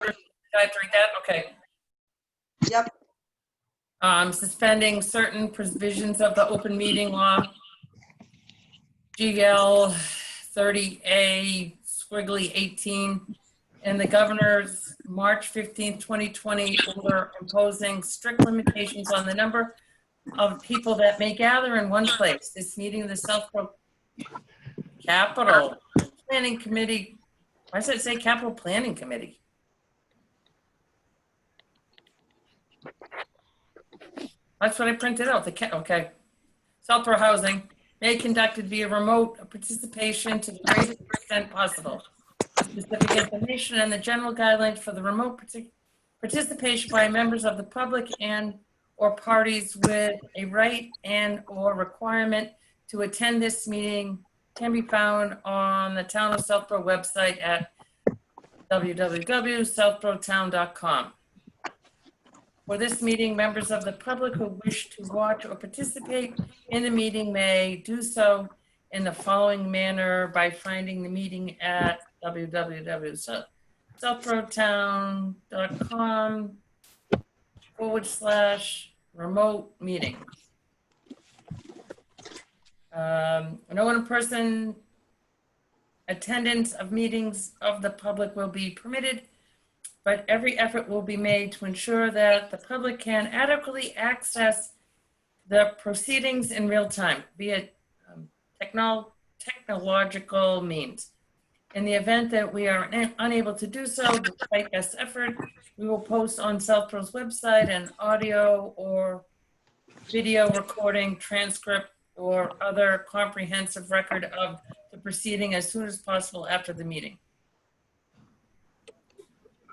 I have to read that? Okay. Yep. Suspending certain provisions of the open meeting law. GL 30A squiggly 18 and the governor's March 15th, 2020 order imposing strict limitations on the number of people that may gather in one place. This meeting of the Southborough Capital Planning Committee. Why does it say Capital Planning Committee? That's what I printed out. Okay. Southborough Housing may be conducted via remote participation to the greatest extent possible. Specific information and the general guidelines for the remote participation by members of the public and or parties with a right and or requirement to attend this meeting can be found on the Town of Southborough website at www.southboroughtown.com. For this meeting, members of the public who wish to watch or participate in the meeting may do so in the following manner by finding the meeting at www.southboroughtown.com/remote meeting. No in-person attendance of meetings of the public will be permitted, but every effort will be made to ensure that the public can adequately access the proceedings in real time via technological means. In the event that we are unable to do so, despite best effort, we will post on Southborough's website an audio or video recording, transcript, or other comprehensive record of the proceeding as soon as possible after the meeting.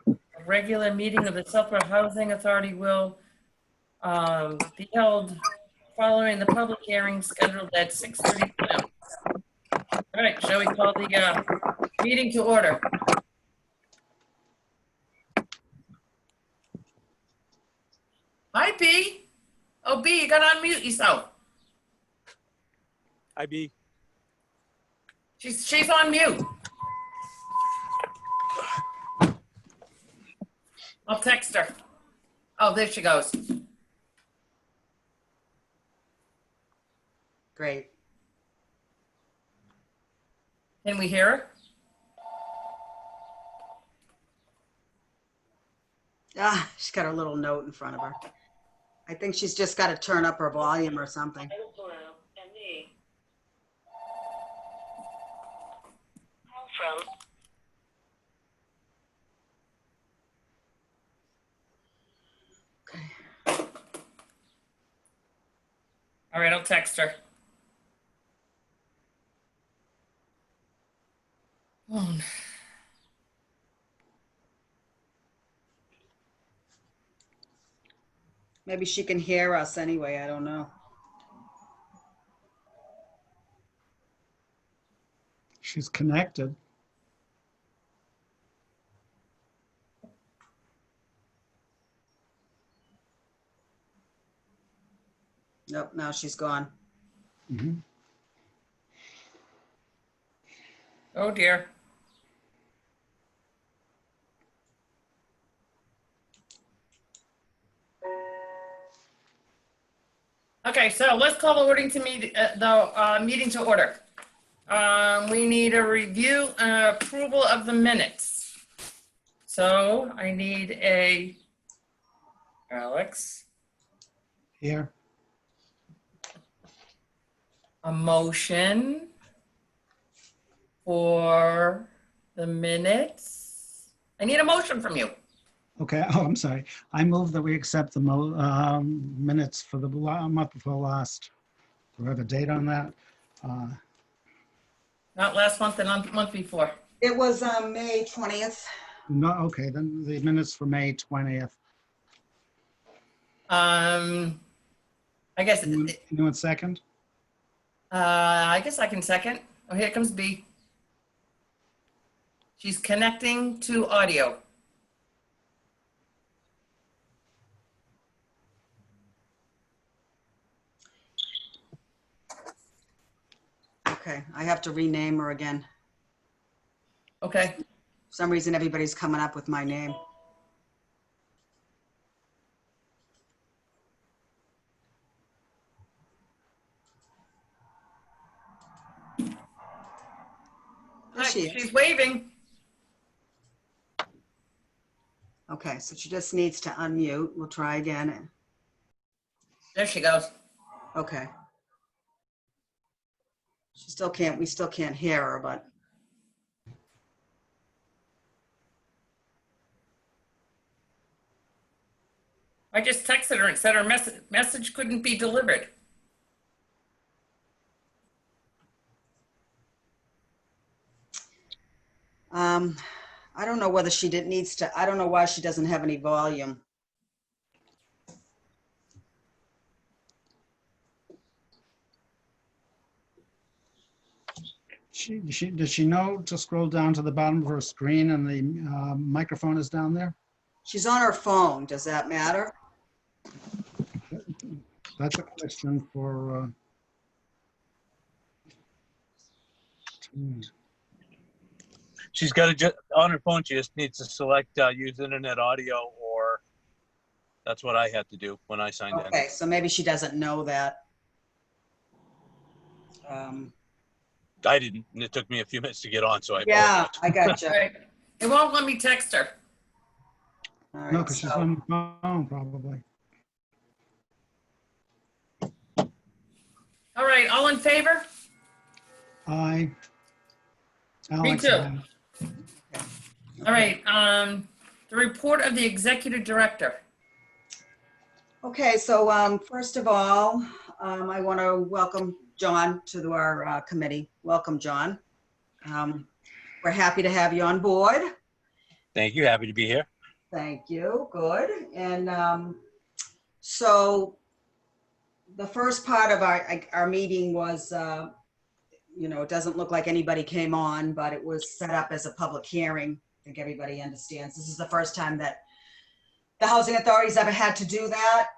A regular meeting of the Southborough Housing Authority will be held following the public hearing scheduled at 6:30 p.m. All right, shall we call the meeting to order? Hi, B. Oh, B, you got to unmute yourself. Hi, B. She's on mute. I'll text her. Oh, there she goes. Great. Can we hear her? She's got her little note in front of her. I think she's just got to turn up her volume or something. Okay. All right, I'll text her. Oh. Maybe she can hear us anyway. I don't know. She's connected. Nope, now she's gone. Mm-hmm. Oh dear. Okay, so let's call the meeting to order. We need a review and approval of the minutes. So I need a Alex, Here. a motion for the minutes. I need a motion from you. Okay. Oh, I'm sorry. I move that we accept the minutes for the month before last. Do we have a date on that? Not last month, the month before. It was May 20th. No. Okay. Then the minutes for May 20th. I guess. Anyone second? I guess I can second. Oh, here comes B. She's connecting to audio. Okay, I have to rename her again. Okay. For some reason, everybody's coming up with my name. There she is. She's waving. Okay, so she just needs to unmute. We'll try again. There she goes. Okay. We still can't hear her, but. I just texted her and said her message couldn't be delivered. I don't know whether she needs to, I don't know why she doesn't have any volume. Does she know to scroll down to the bottom of her screen and the microphone is down there? She's on her phone. Does that matter? That's a question for. She's got to just on her phone. She just needs to select use internet audio, or that's what I had to do when I signed in. Okay, so maybe she doesn't know that. I didn't, and it took me a few minutes to get on, so I Yeah, apologize. I got you. Right. It won't let me text her. All No, right, because she's so, on the phone probably. All right, all in favor? Aye. Alex, too. aye. All right, the report of the executive director. okay, so first of all, I want to welcome John to our committee. Welcome, John. We're happy to have you on board. Thank you. Happy to be here. Thank you. Good. And so the first part of our meeting was, it doesn't look like anybody came on, but it was set up as a public hearing. I think everybody understands. This is the first time that the housing authority's ever had to do that.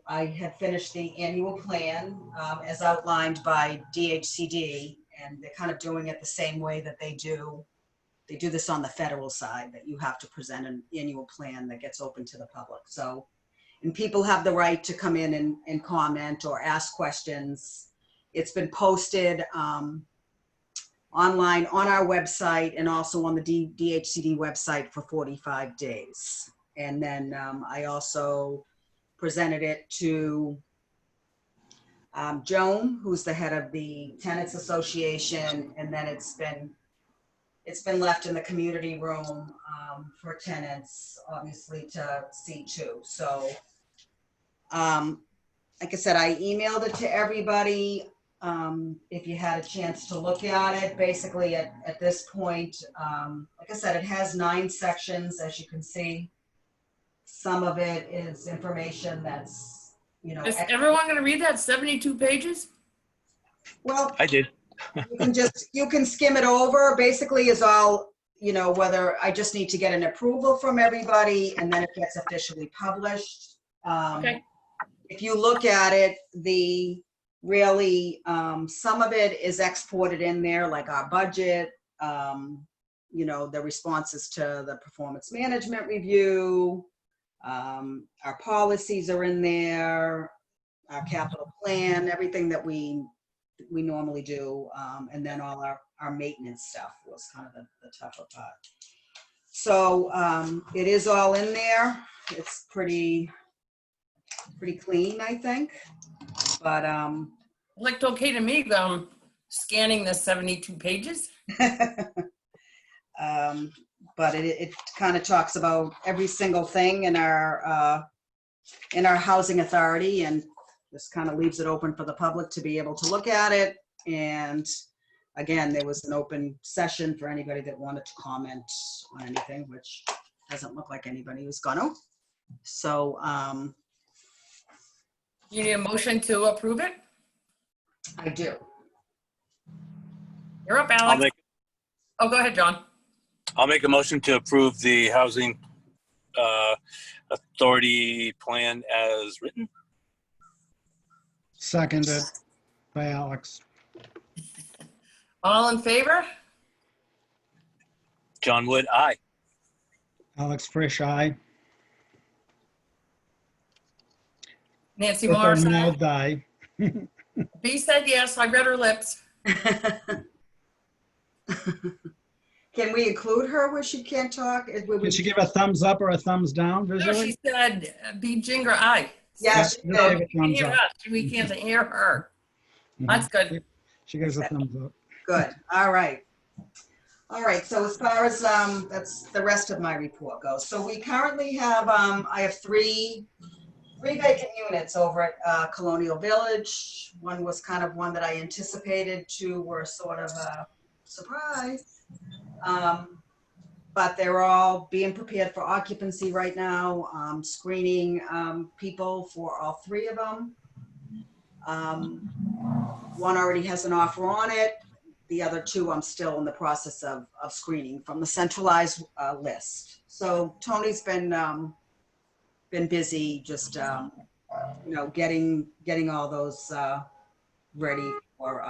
I had finished the annual plan as outlined by DHCD, and they're kind of doing it the same way that they do. They do this on the federal side, that you have to present an annual plan that gets open to the public. So, and people have the right to come in and comment or ask questions. It's been posted online on our website and also on the DHCD website for 45 days. And then I also presented it to Joan, who's the head of the Tenants Association, and then it's been left in the community room for tenants, obviously, to see too. So, like I said, I emailed it to everybody. If you had a chance to look at it, basically at this point, like I said, it has 9 sections, as you can see. Some of it is information that's, Is everyone going to read that 72 pages? well, I did. you can skim it over. Basically is all, whether I just need to get an approval from everybody and then it gets officially published. Okay. If you look at it, some of it is exported in there, like our budget, the responses to the performance management review, our policies are in there, our capital plan, everything that we normally do, and then all our maintenance stuff was kind of the tougher part. So it is all in there. It's pretty clean, I think. But It looked okay to me, scanning the 72 pages. But it kind of talks about every single thing in our housing authority, and just kind of leaves it open for the public to be able to look at it. And again, there was an open session for anybody that wanted to comment on anything, which doesn't look like anybody was gonna. So You need a motion to approve it? I do. You're up, Alex. Oh, go ahead, John. I'll make a motion to approve the housing authority plan as written. Seconded by Alex. All in favor? John Wood, aye. Alex Frisch, aye. Nancy Clifford Morrison? Now die. B said yes. I read her lips. Can we include her where she can't talk? Did she give a thumbs up or a thumbs down No, she visually? said, be Jinger, aye. Yeah, Yeah, she just So give did. a we can thumbs hear up. us, we can't hear her. That's good. She gives a thumbs up. Good. All right. All right. So as far as that's the rest of my report goes. So we currently have I have three vacant units over at Colonial Village. One was kind of one that I anticipated. Two were sort of a surprise. But they're all being prepared for occupancy right now. Screening people for all three of them. One already has an offer on it. The other two, I'm still in the process of screening from the centralized list. So Tony's been busy just getting all those ready for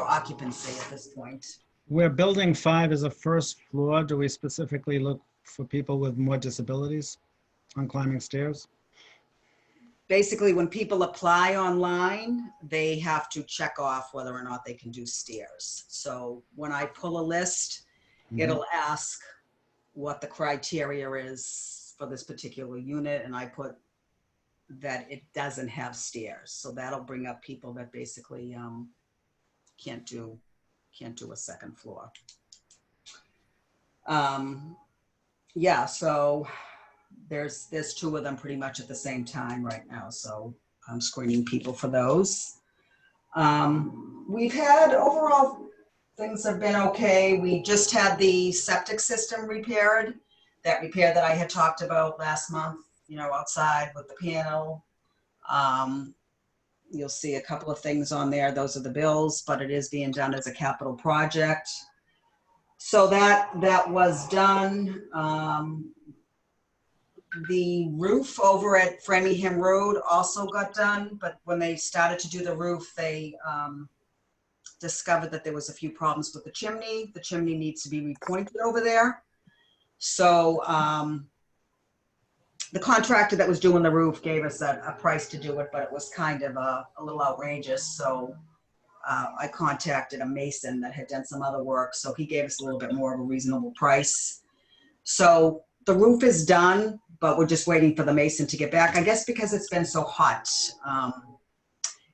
occupancy at this point. Where building 5 is a first floor, do we specifically look for people with more disabilities on climbing stairs? Basically, when people apply online, they have to check off whether or not they can do stairs. So when I pull a list, it'll ask what the criteria is for this particular unit, and I put that it doesn't have stairs. So that'll bring up people that basically can't do a second floor. Yeah, so there's two of them pretty much at the same time right now. So I'm screening people for those. We've had overall, things have been okay. We just had the septic system repaired, that repair that I had talked about last month, outside with the panel. You'll see a couple of things on there. Those are the bills, but it is being done as a capital project. So that was done. The roof over at Framingham Road also got done, but when they started to do the roof, they discovered that there was a few problems with the chimney. The chimney needs to be repointed over there. So the contractor that was doing the roof gave us a price to do it, but it was kind of a little outrageous. So I contacted a mason that had done some other work. So he gave us a little bit more of a reasonable price. So the roof is done, but we're just waiting for the mason to get back. I guess because it's been so hot,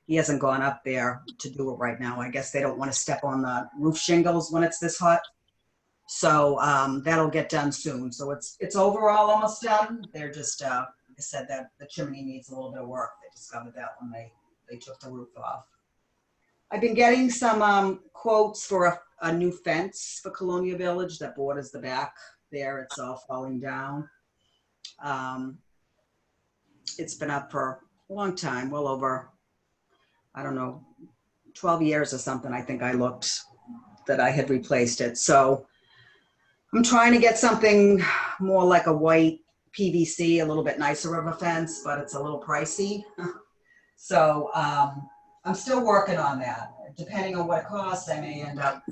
he hasn't gone up there to do it right now. I guess they don't want to step on the roof shingles when it's this hot. So that'll get done soon. So it's overall almost done. They're just, like I said, that the chimney needs a little bit of work. They discovered that when they took the roof off. I've been getting some quotes for a new fence for Colonial Village that borders the back there. It's all falling down. It's been up for a long time, well over, I don't know, 12 years or something. I think I looked that I had replaced it. So I'm trying to get something more like a white PVC, a little bit nicer of a fence, but it's a little pricey. So I'm still working on that. Depending on what it costs, I may end up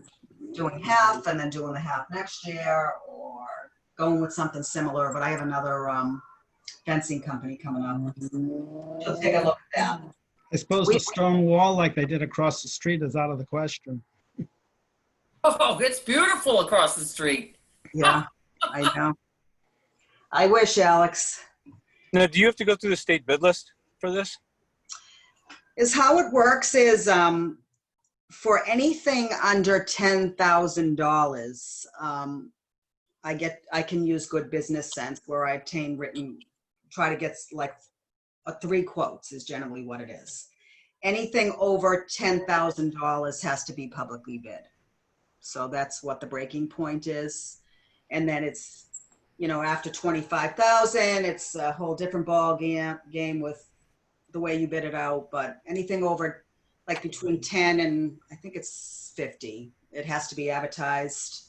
doing half and then doing the half next year, or going with something similar. But I have another fencing company coming up. She'll take a look at that. I suppose the stone wall like they did across the street is out of the question. Oh, it's beautiful across the street. Yeah, I know. I wish, Alex. Now, do you have to go through the state bid list for this? Is how it works is for anything under $10,000, I can use good business sense where I obtain try to get like 3 quotes is generally what it is. Anything over $10,000 has to be publicly bid. So that's what the breaking point is. And then it's, after 25,000, it's a whole different ball game with the way you bid it out. But anything over like between 10 and I think it's 50, it has to be advertised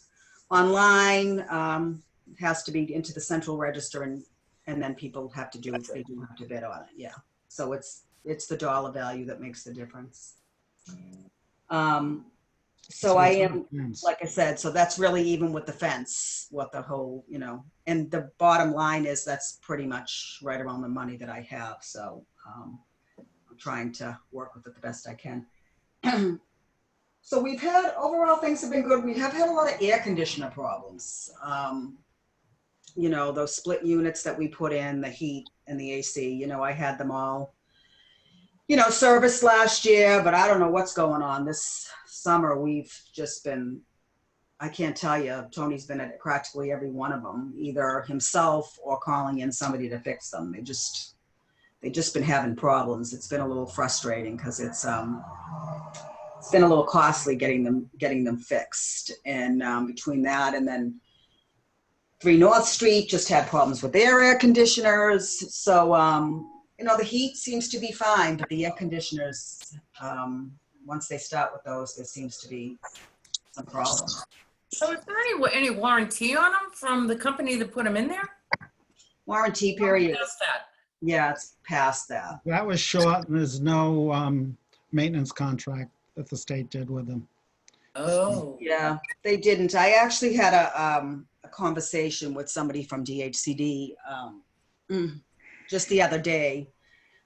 online. It has to be into the central register, and then people have to they do have to bid on it. Yeah. So it's the dollar value that makes the difference. So I am, like I said, so that's really even with the fence, what the whole, and the bottom line is that's pretty much right around the money that I have. So I'm trying to work with it the best I can. So we've had, overall, things have been good. We have had a lot of air conditioner problems. You know, those split units that we put in, the heat and the AC, you know, I had them all, you know, serviced last year, but I don't know what's going on. This summer, we've just been, I can't tell you, Tony's been at practically every one of them, either himself or calling in somebody to fix them. They've just been having problems. It's been a little frustrating because it's been a little costly getting them fixed. And between that and then 3 North Street just had problems with their air conditioners. So, you know, the heat seems to be fine, but the air conditioners, once they start with those, there seems to be some problems. So is there any warranty on them from the company that put them in there? Warranty period, Just that. yeah, it's past that. That was short, and there's no maintenance contract that the state did with them. Oh. Yeah, they didn't. I actually had a conversation with somebody from DHCD just the other day,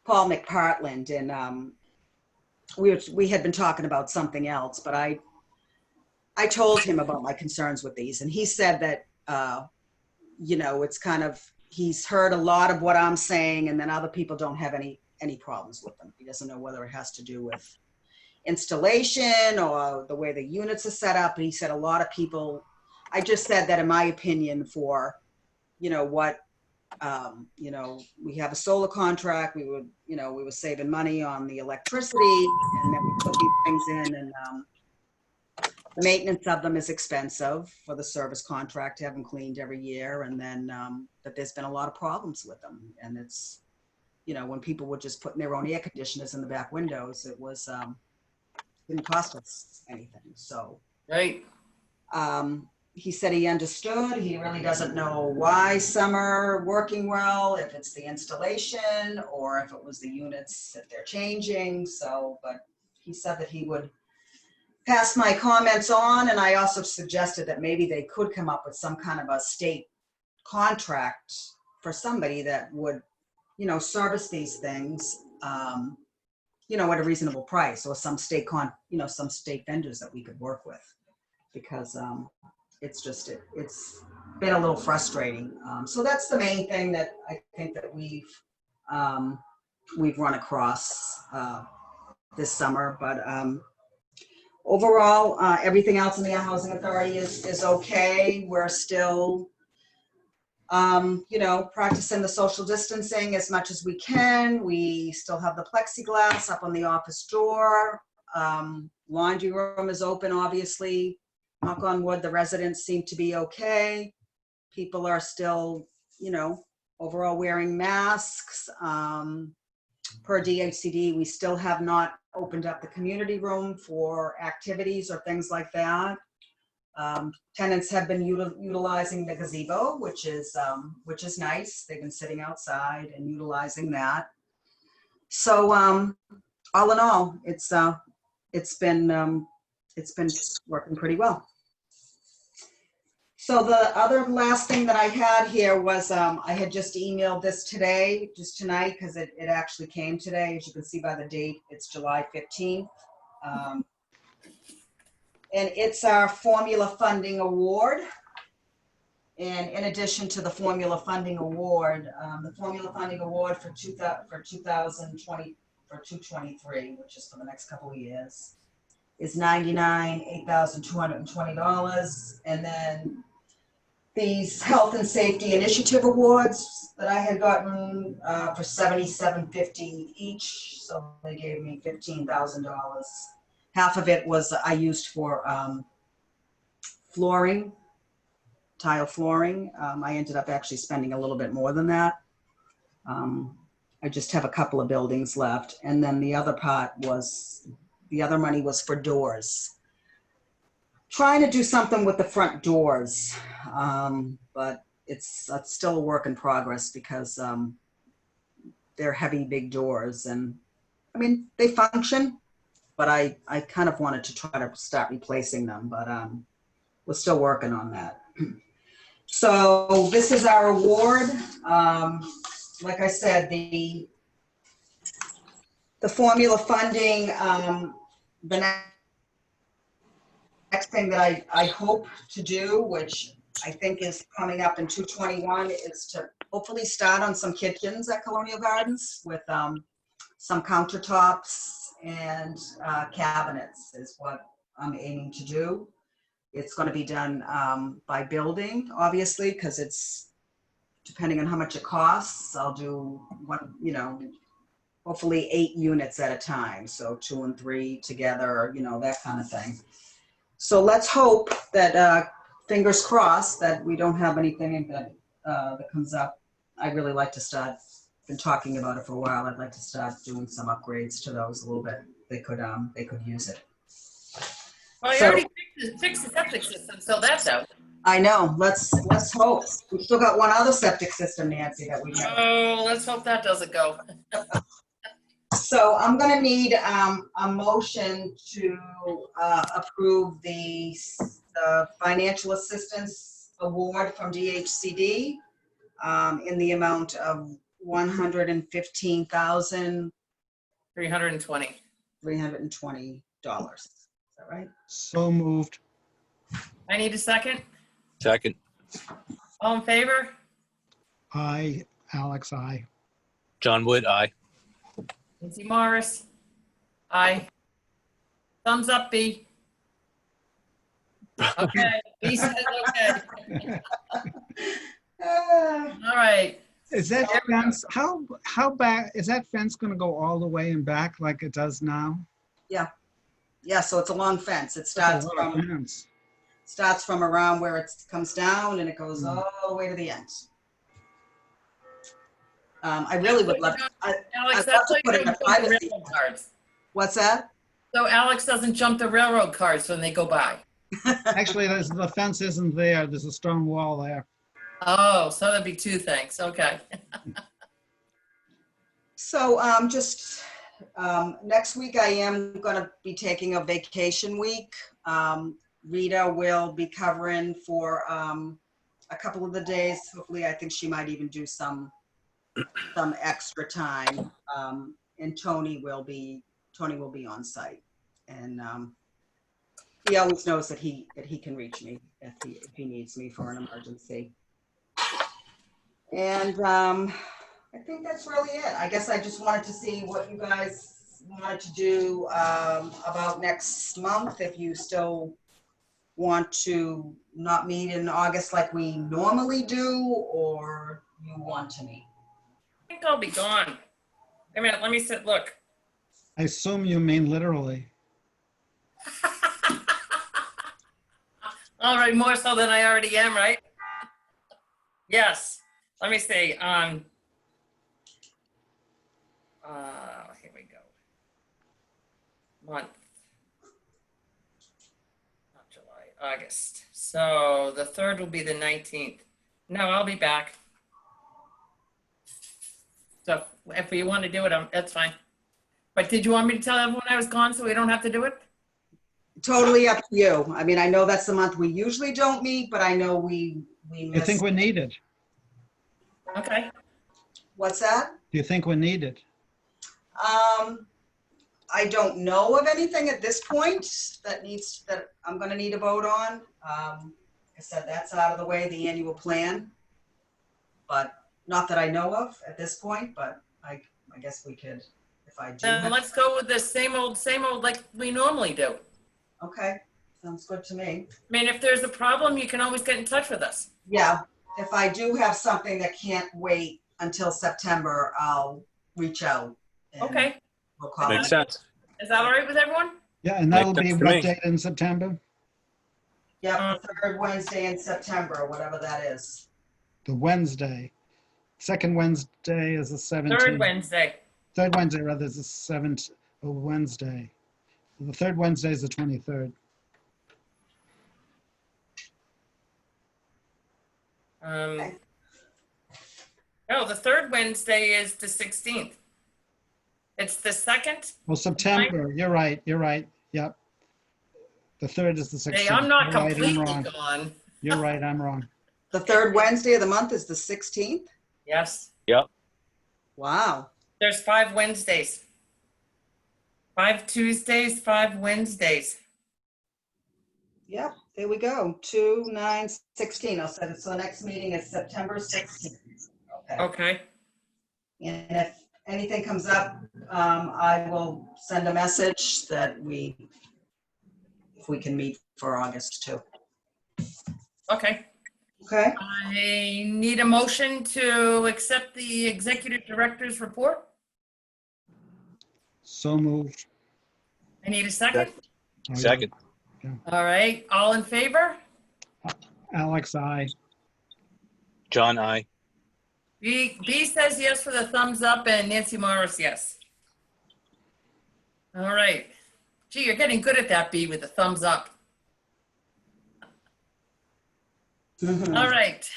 Paul McPartland, and we had been talking about something else, but I told him about my concerns with these, and he said that you know, it's kind of, he's heard a lot of what I'm saying, and then other people don't have any problems with them. He doesn't know whether it has to do with installation or the way the units are set up. And he said a lot of people, I just said that in my opinion for, you know, what, you know, we have a solar contract, we would, you know, we were saving money on the electricity, and then we put these things in, and the maintenance of them is expensive for the service contract to have them cleaned every year. And then, but there's been a lot of problems with them. And it's, you know, when people were just putting their own air conditioners in the back windows, it was, didn't cost us anything. So, Right. he said he understood. He really doesn't know why some are working well, if it's the installation or if it was the units that they're changing. So, but he said that he would pass my comments on, and I also suggested that maybe they could come up with some kind of a state contract for somebody that would, you know, service these things, you know, at a reasonable price, or some state some state vendors that we could work with, because it's just, it's been a little frustrating. So that's the main thing that I think that we've run across this summer. But overall, everything else in the Housing Authority is okay. We're still, you know, practicing the social distancing as much as we can. We still have the plexiglass up on the office door. Laundry room is open, obviously. Knock on wood, the residents seem to be okay. People are still, you know, overall wearing masks. Per DHCD, we still have not opened up the community room for activities or things like that. Tenants have been utilizing the gazebo, which is nice. They've been sitting outside and utilizing that. So all in all, it's been working pretty well. So the other last thing that I had here was I had just emailed this today, just tonight, because it actually came today. As you can see by the date, it's July 15th. And it's our formula funding award. And in addition to the formula funding award, the formula funding award for 2023, which is for the next couple of years, is $8,220. And then these health and safety initiative awards that I had gotten for $77.50 each. So they gave me $15,000. Half of it was I used for flooring, tile flooring. I ended up actually spending a little bit more than that. I just have a couple of buildings left. And then the other part was, the other money was for doors. Trying to do something with the front doors, but it's still a work in progress because they're heavy, big doors. And I mean, they function, but I kind of wanted to try to start replacing them, but we're still working on that. So this is our award. Like I said, the formula funding, the Next thing that I hope to do, which I think is coming up in 221, is to hopefully start on some kitchens at Colonial Gardens with some countertops and cabinets is what I'm aiming to do. It's going to be done by building, obviously, because it's depending on how much it costs. I'll do one, hopefully 8 units at a time. So 2 and 3 together, that kind of thing. So let's hope that, fingers crossed, that we don't have anything that comes up. I'd really like to start, been talking about it for a while. I'd like to start doing some upgrades to those a little bit. They could use it. Well, you So- already fixed the septic system, so that's out. I know, let's hope. We've still got one other septic system, Nancy, that we have. Oh, let's hope that doesn't go. So I'm gonna need a motion to approve the financial assistance award from DHCD in the amount of $115,320. 320. Is that right? So moved. I need a second. Second. All in favor? Aye, Alex, aye. John Wood, aye. Nancy Morris? Aye. Thumbs up, B. Okay, B says okay. All right. Is that fence, how back, is that fence gonna go all the way and back like it does now? Yeah, so it's a long fence. It That's a lot of fence. starts from around where it comes down and it goes all the way to the end. I really would love, Alex, I'd that's love to why put you in don't a jump the privacy. railroad cars. what's that? So Alex doesn't jump the railroad cars when they go by. Actually, the fence isn't there. There's a stone wall there. Oh, so that'd be 2 things. Okay. So just next week, I am going to be taking a vacation week. Rita will be covering for a couple of the days. Hopefully, I think she might even do some extra time. And Tony will be on site. And he always knows that he can reach me if he needs me for an emergency. And I think that's really it. I guess I just wanted to see what you guys wanted to do about next month, if you still want to not meet in August like we normally do, or you want to meet. I think I'll be gone. Wait a minute, let me sit, look. I assume you mean literally. All right, more so than I already am, right? Yes. Let me see. Here we go. Month. Not July, August. So the 3rd will be the 19th. No, I'll be back. So if you want to do it, that's fine. But did you want me to tell everyone I was gone so we don't have to do it? Totally up to you. I mean, I know that's the month we usually don't meet, but I know we You miss. think we're needed? Okay. What's that? Do you think we're needed? I don't know of anything at this point that I'm gonna need a vote on. Like I said, that's out of the way, the annual plan. But not that I know of at this point, but I guess we could, if I do. Then let's go with the same old like we normally do. Okay, sounds good to me. I mean, if there's a problem, you can always get in touch with us. Yeah, if I do have something that can't wait until September, I'll reach out. and Okay. We'll call Makes it. sense. Is that all right with everyone? Yeah, and that'll be sense to what me. date in September? Yep, the 3rd Wednesday in September, whatever that is. The Wednesday. Second Wednesday is the 17th. 3rd Wednesday. Third Wednesday, rather, is the 7th Wednesday. The third Wednesday is the 23rd. No, the 3rd Wednesday is the 16th. It's the 2nd. Well, September, you're right, yep. The 3rd is the 16th. Hey, I'm not You're right, completely wrong. gone. You're right, I'm wrong. The 3rd Wednesday of the month is the 16th? Yes. Wow. There's 5 Wednesdays. 5 Tuesdays, 5 Wednesdays. Yep, there we go. 2/9/16. I'll set it. So the next meeting is September 16th. Okay. Okay, And if anything comes up, I will send a message that if we can meet for August too. okay. Okay? I need a motion to accept the executive director's report. So moved. I need a second. Oh, yeah. Second. All right, all in favor? Alex, I. John, I. B says yes for the thumbs up and Nancy Morris, yes. All right. Gee, you're getting good at that, B, with the thumbs up. All right.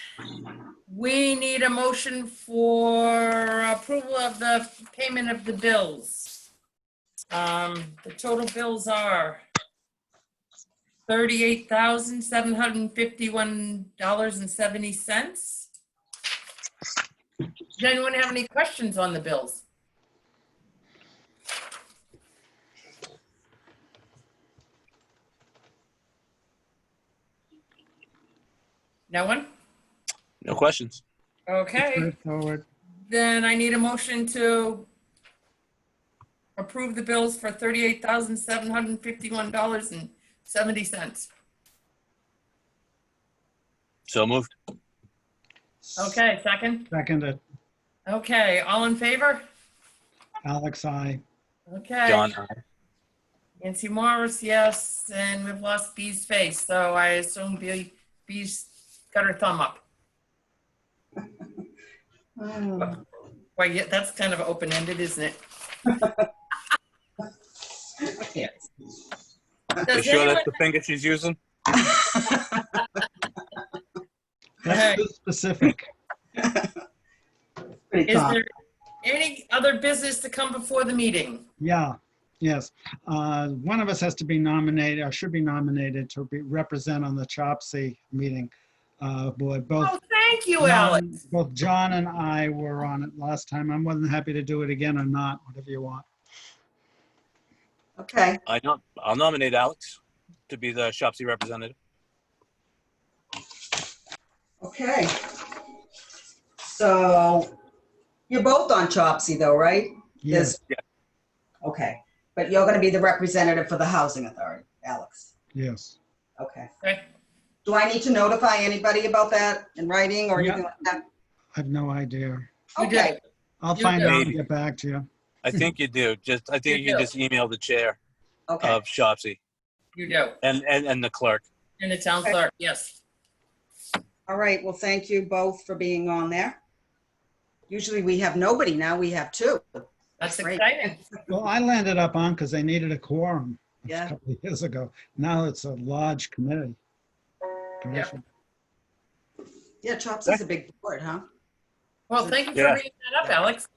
We need a motion for approval of the payment of the bills. The total bills are $38,751.70. Does anyone have any questions on the bills? No one? No questions. Okay, Straightforward. then I need a motion to approve the bills for $38,751.70. So moved. Okay, second? Seconded. Okay, all in favor? Alex, I. Okay. John, I. Nancy Morris, yes, and we've lost B's face, so I assume B's got her thumb up. Oh. Well, yeah, that's kind of open-ended, isn't it? Yes. You Does sure anyone, that's the finger she's using? That's too specific. Pretty is calm. there any other business to come before the meeting? Yeah, yes. One of us has to be nominated, or should be nominated to represent on the CHOPSI meeting board. Oh, thank you, Alex. Both John and I were on it last time. I'm more than happy to do it again or not, whatever you want. Okay, I'll nominate Alex to be the Shopsy representative. okay. So you're both on CHOPSI though, right? Yes, Yeah. Okay, but you're gonna be the representative for the Housing Authority, Alex. yes. Okay. Okay. Do I need to notify anybody about that in writing or Yeah. anything like that? I have no idea. You did. Okay, I'll You find do. out and Maybe. get back to you. I think you do. I think you do. can just email the chair okay. of Shopsy You do. and the clerk. And the town clerk, yes. All right, well, thank you both for being on there. Usually we have nobody, now we have two. That's Great. exciting. Well, I landed up on because they needed a quorum a Yeah. couple of years ago. Now it's a large committee. Commission. Yeah, CHOPSI's a big board, huh? Well, thank you for Yeah. bringing that up, Alex.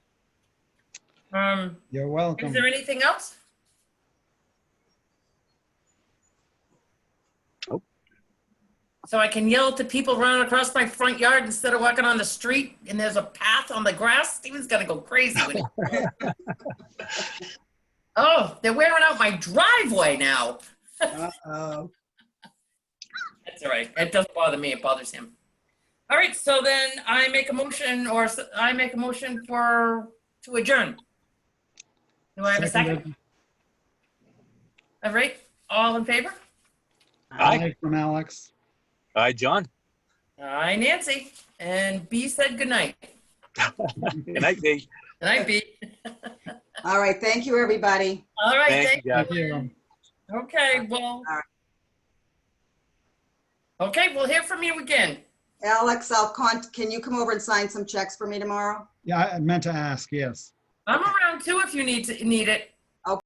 You're Is welcome. there anything else? Nope. So I can yell at the people running across my front yard instead of walking on the street and there's a path on the grass? Steven's gonna go crazy with it. Oh, they're wearing out my driveway now. Uh-oh. That's all right. It doesn't bother me. It bothers him. All right, so then I make a motion to adjourn. Do I have a second? Seconded. All right, all in favor? Aye. Aye from Alex. Hi, John. Aye, Nancy. And B said goodnight. Good night, Dave. Good night, B. All right, thank you, everybody. All right, Thank thank you, Thank guys. you. Okay, well. Okay, we'll hear from you again. Alex, can you come over and sign some checks for me tomorrow? Yeah, I meant to ask, yes. I'm around too if you need it.